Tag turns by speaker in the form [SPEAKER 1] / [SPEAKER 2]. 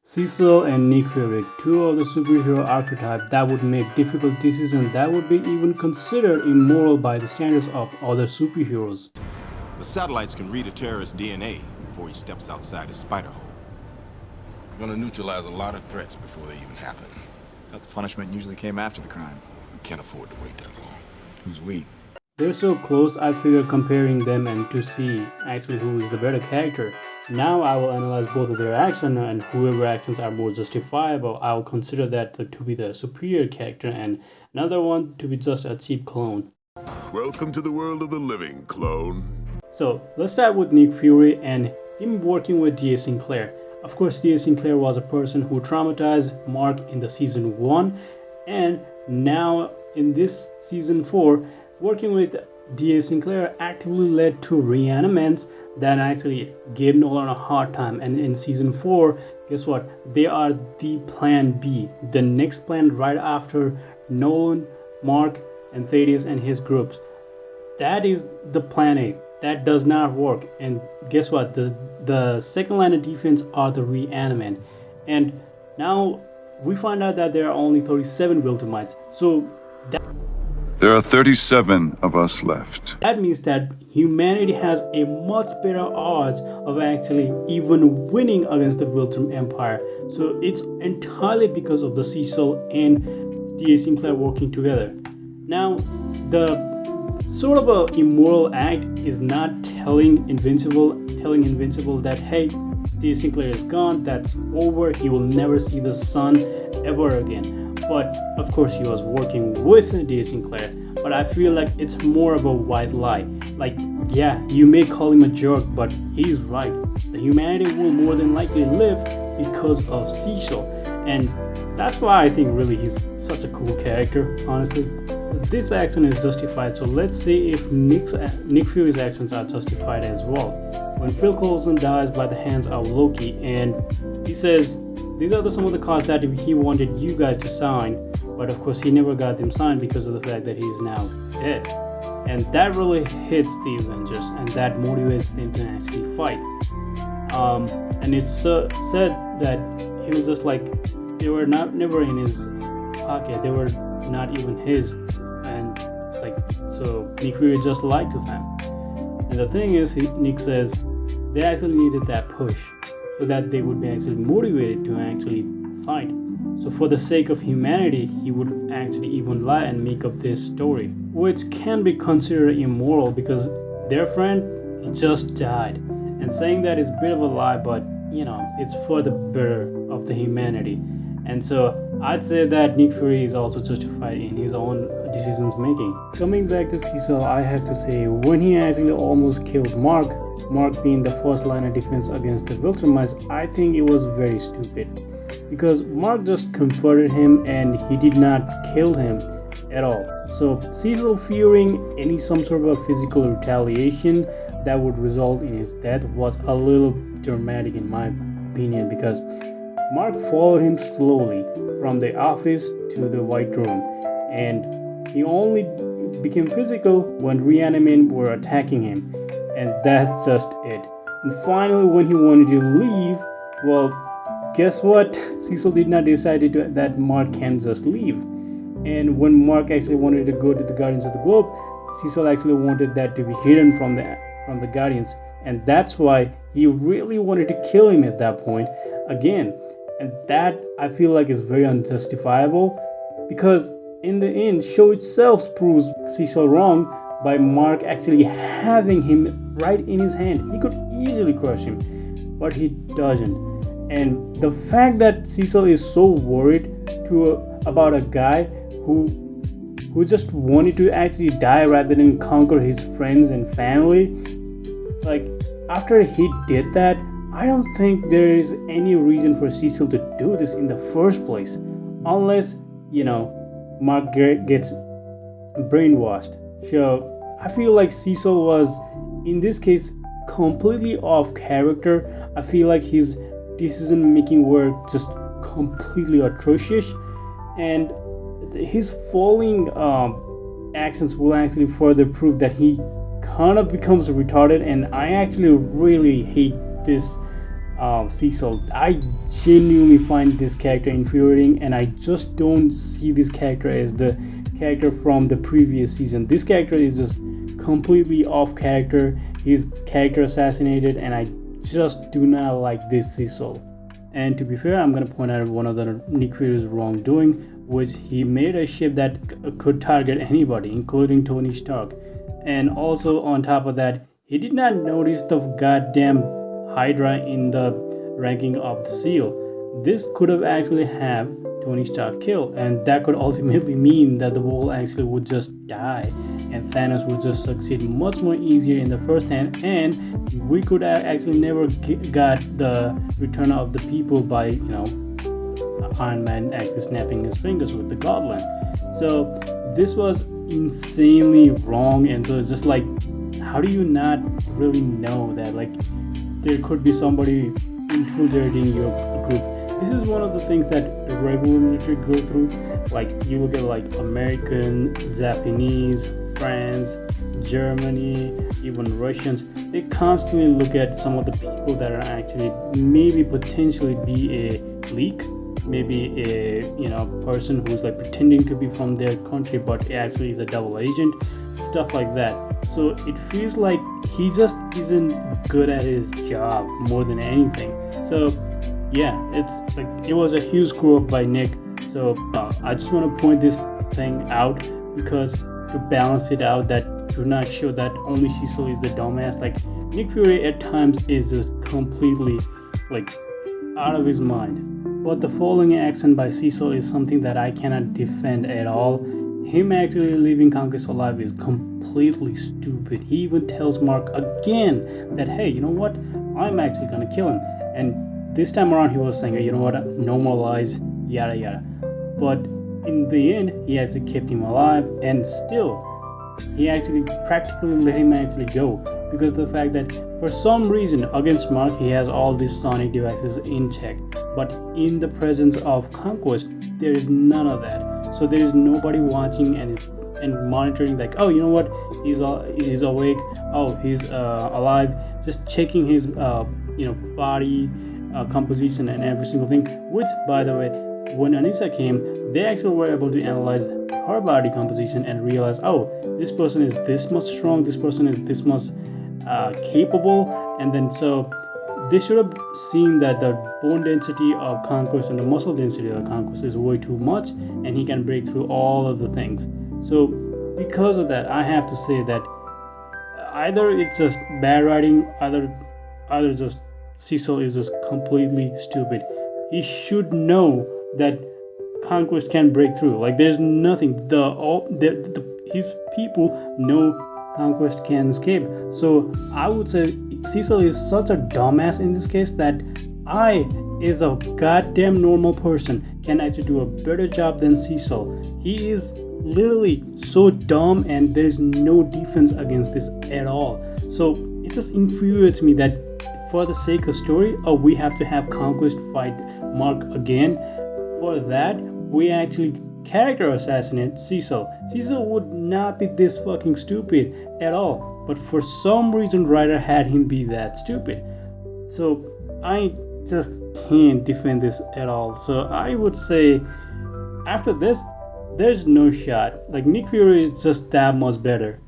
[SPEAKER 1] Cecil and Nick Fury, two of the superhero archetype that would make difficult decisions that would be even considered immoral by the standards of other superheroes.
[SPEAKER 2] The satellites can read a terrorist's DNA before he steps outside his spider hole. We're gonna neutralize a lot of threats before they even happen.
[SPEAKER 3] Thought the punishment usually came after the crime.
[SPEAKER 2] We can't afford to wait that long. Who's we?
[SPEAKER 1] They're so close, I figured comparing them and to see actually who is the better character. Now I will analyze both of their actions, and whoever actions are more justifiable, I will consider that to be the superior character and another one to be just a cheap clone.
[SPEAKER 4] Welcome to the world of the living, clone.
[SPEAKER 1] So let's start with Nick Fury and him working with D.A. Sinclair. Of course, D.A. Sinclair was a person who traumatized Mark in the season 1, and now in this season 4, working with D.A. Sinclair actively led to reanimants that actually gave Nolan a hard time. And in season 4, guess what? They are the plan B, the next plan right after Nolan, Mark, and Thaddeus and his groups. That is the plan A. That does not work. And guess what? The second line of defense are the reanimant. And now we find out that there are only 37 Viltrumites. So
[SPEAKER 5] there are 37 of us left.
[SPEAKER 1] that means that humanity has a much better odds of actually even winning against the Viltrum Empire. So it's entirely because of the Cecil and D.A. Sinclair working together. Now, the sort of a immoral act is not telling Invincible that, hey, D.A. Sinclair is gone, that's over, he will never see the sun ever again. But of course he was working with D.A. Sinclair, but I feel like it's more of a white lie. Like, yeah, you may call him a jerk, but he's right. The humanity will more than likely live because of Cecil, and that's why I think really he's such a cool character, honestly. This action is justified, so let's see if Nick Fury's actions are justified as well. When Phil Coulson dies by the hands of Loki, and he says, these are some of the cards that he wanted you guys to sign, but of course he never got them signed because of the fact that he's now dead. And that really hits the Avengers, and that motivates them to actually fight. And it's said that he was just like, they were never in his pocket, they were not even his, and it's like, so Nick Fury just lied to them. And the thing is, Nick says they actually needed that push so that they would be actually motivated to actually fight. So for the sake of humanity, he would actually even lie and make up this story, which can be considered immoral because their friend just died. And saying that is a bit of a lie, but you know, it's for the better of the humanity. And so I'd say that Nick Fury is also justified in his own decisions making. Coming back to Cecil, I have to say, when he actually almost killed Mark being the first line of defense against the Viltrumites, I think it was very stupid. Because Mark just comforted him and he did not kill him at all. So Cecil fearing some sort of physical retaliation that would result in his death was a little dramatic in my opinion, because Mark followed him slowly from the office to the White Room, and he only became physical when reanimations were attacking him, and that's just it. And finally, when he wanted to leave, well, guess what? Cecil did not decide that Mark can just leave. And when Mark actually wanted to go to the Guardians of the Globe, Cecil actually wanted that to be hidden from the Guardians, and that's why he really wanted to kill him at that point again. And that I feel like is very unjustifiable, because in the end, show itself proves Cecil wrong by Mark actually having him right in his hand. He could easily crush him, but he doesn't. And the fact that Cecil is so worried about a guy who just wanted to actually die rather than conquer his friends and family, like after he did that, I don't think there is any reason for Cecil to do this in the first place, unless, you know, Mark gets brainwashed. So I feel like Cecil was, in this case, completely off character. I feel like his decision making were just completely atrocious, and his following actions will actually further prove that he kind of becomes retarded. And I actually really hate this Cecil. I genuinely find this character infuriating, and I just don't see this character as the character from the previous season. This character is just completely off character. He's character assassinated, and I just do not like this Cecil. And to be fair, I'm gonna point out one of the Nick Fury's wrongdoing, which he made a ship that could target anybody, including Tony Stark. And also on top of that, he did not notice the goddamn Hydra in the ranking of the seal. This could have actually have Tony Stark killed, and that could ultimately mean that the world actually would just die, and Thanos would just succeed much more easier in the first hand, and we could have actually never got the return of the people by Iron Man actually snapping his fingers with the goblin. So this was insanely wrong, and so it's just like, how do you not really know that like there could be somebody infiltrating your group? This is one of the things that regular military go through. Like you look at like American, Japanese, France, Germany, even Russians. They constantly look at some of the people that are actually maybe potentially be a leak, maybe a person who's like pretending to be from their country but actually is a double agent, stuff like that. So it feels like he just isn't good at his job more than anything. So yeah, it's like it was a huge screw up by Nick. So I just want to point this thing out because to balance it out, that to not show that only Cecil is the dumbass. Like Nick Fury at times is just completely like out of his mind. But the following action by Cecil is something that I cannot defend at all. Him actually leaving Conquest alive is completely stupid. He even tells Mark again that, hey, you know what? I'm actually gonna kill him. And this time around he was saying, you know what? Normalize, yada yada. But in the end, he actually kept him alive, and still, he actually practically let him actually go because of the fact that for some reason against Mark he has all these sonic devices in check, but in the presence of Conquest there is none of that. So there is nobody watching and monitoring like, oh, you know what, he's awake, oh, he's alive, just checking his body composition and every single thing. Which, by the way, when Anissa came, they actually were able to analyze her body composition and realize, oh, this person is this much strong, this person is this much capable, and then so they should have seen that the bone density of Conquest and the muscle density of the Conquest is way too much, and he can break through all of the things. So because of that, I have to say that either it's just bad writing, either just Cecil is just completely stupid. He should know that Conquest can break through. Like there's nothing. His people know Conquest can escape. So I would say Cecil is such a dumbass in this case that I, as a goddamn normal person, can actually do a better job than Cecil. He is literally so dumb, and there's no defense against this at all. So it just infuriates me that for the sake of story, we have to have Conquest fight Mark again. For that, we actually character assassinate Cecil. Cecil would not be this fucking stupid at all, but for some reason writer had him be that stupid. So I just can't defend this at all. So I would say after this, there's no shot. Like Nick Fury is just that much better.